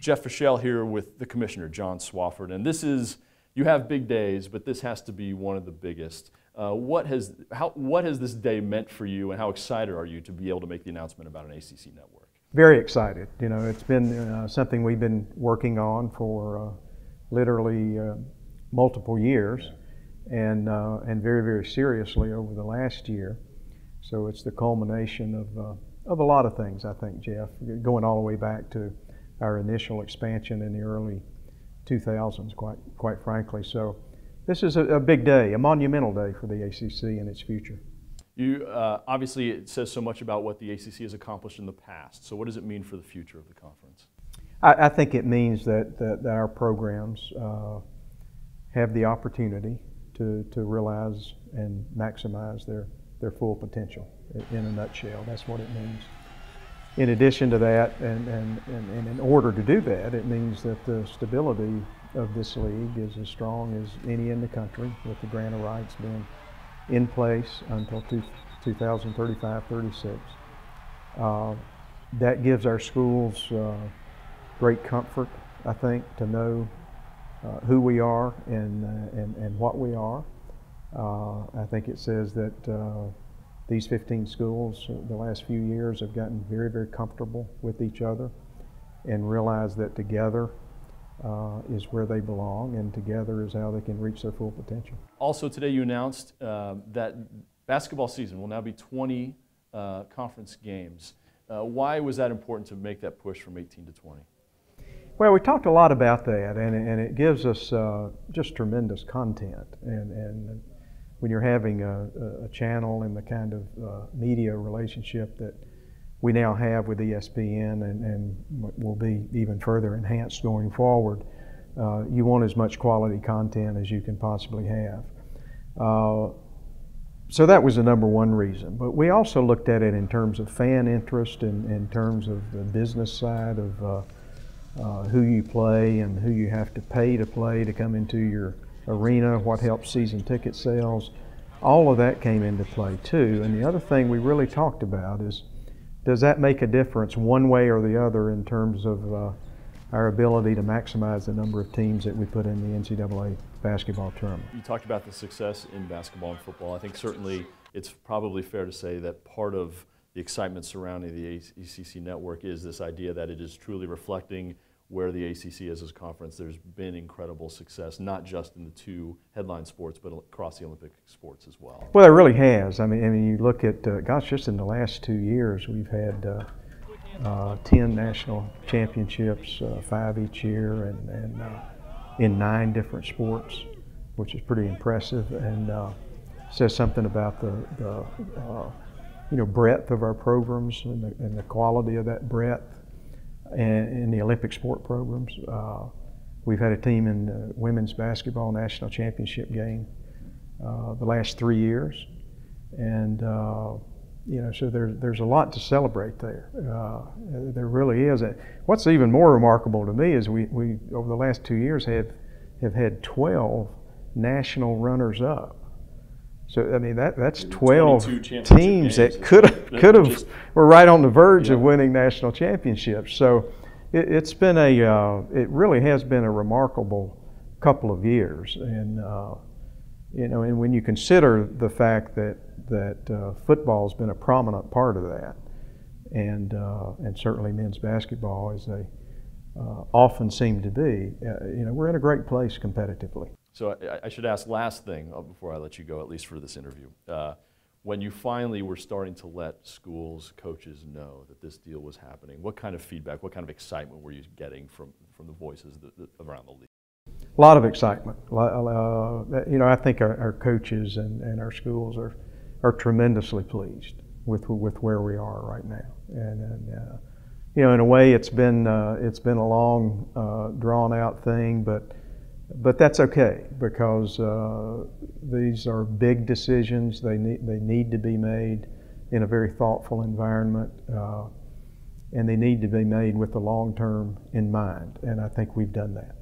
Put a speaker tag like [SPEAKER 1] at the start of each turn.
[SPEAKER 1] Jeff Fischel here with the Commissioner John Swofford, and you have big days, but this has to be one of the biggest. What has this day meant for you, and how excited are you to be able to make the announcement about an ACC network?
[SPEAKER 2] Very excited. You know, it's been something we've been working on for literally multiple years, and very, very seriously over the last year. So it's the culmination of a lot of things, I think, Jeff, going all the way back to our initial expansion in the early 2000s, quite frankly. So this is a big day, a monumental day for the ACC and its future.
[SPEAKER 1] Obviously, it says so much about what the ACC has accomplished in the past. So what does it mean for the future of the conference?
[SPEAKER 2] I think it means that our programs have the opportunity to realize and maximize their full potential. In a nutshell, that's what it means. In addition to that, and in order to do that, it means that the stability of this league is as strong as any in the country, with the grant of rights being in place until 2035-36. That gives our schools great comfort, I think, to know who we are and what we are. I think it says that these 15 schools the last few years have gotten very, very comfortable with each other and realize that together is where they belong, and together is how they can reach their full potential.
[SPEAKER 1] Also today you announced that basketball season will now be 20 conference games. Why was that important to make that push from 18 to 20?
[SPEAKER 2] Well, we talked a lot about that, and it gives us just tremendous content. And when you're having a channel and the kind of media relationship that we now have with ESPN and will be even further enhanced going forward, you want as much quality content as you can possibly have. So that was the number one reason. But we also looked at it in terms of fan interest and in terms of the business side of who you play and who you have to pay to play to come into your arena, what helps season ticket sales. All of that came into play too. And the other thing we really talked about is, does that make a difference one way or the other in terms of our ability to maximize the number of teams that we put in the NCAA basketball tournament?
[SPEAKER 1] You talked about the success in basketball and football. I think certainly it's probably fair to say that part of the excitement surrounding the ACC network is this idea that it is truly reflecting where the ACC is as a conference. There's been incredible success, not just in the two headline sports, but across the Olympic sports as well.
[SPEAKER 2] Well, it really has. I mean, you look at, gosh, just in the last 2 years, we've had 10 national championships, 5 each year, and in 9 different sports, which is pretty impressive, and says something about the breadth of our programs and the quality of that breadth. And in the Olympic sport programs, we've had a team in the women's basketball national championship game the last 3 years, and so there's a lot to celebrate there. There really is. What's even more remarkable to me is we over the last 2 years have had 12 national runners-up. So I mean that's 12 teams that could have were right on the verge of winning national championships. So it really has been a remarkable couple of years, and and when you consider the fact that football's been a prominent part of that, and certainly men's basketball, as they often seem to be, we're in a great place competitively.
[SPEAKER 1] So I should ask last thing before I let you go, at least for this interview. When you finally were starting to let schools, coaches know that this deal was happening, what kind of feedback, what kind of excitement were you getting from the voices around the league?
[SPEAKER 2] A lot of excitement. I think our coaches and our schools are tremendously pleased with where we are right now. And in a way, it's been a long, drawn out thing, but that's okay, because these are big decisions. They need to be made in a very thoughtful environment, and they need to be made with the long term in mind. And I think we've done that.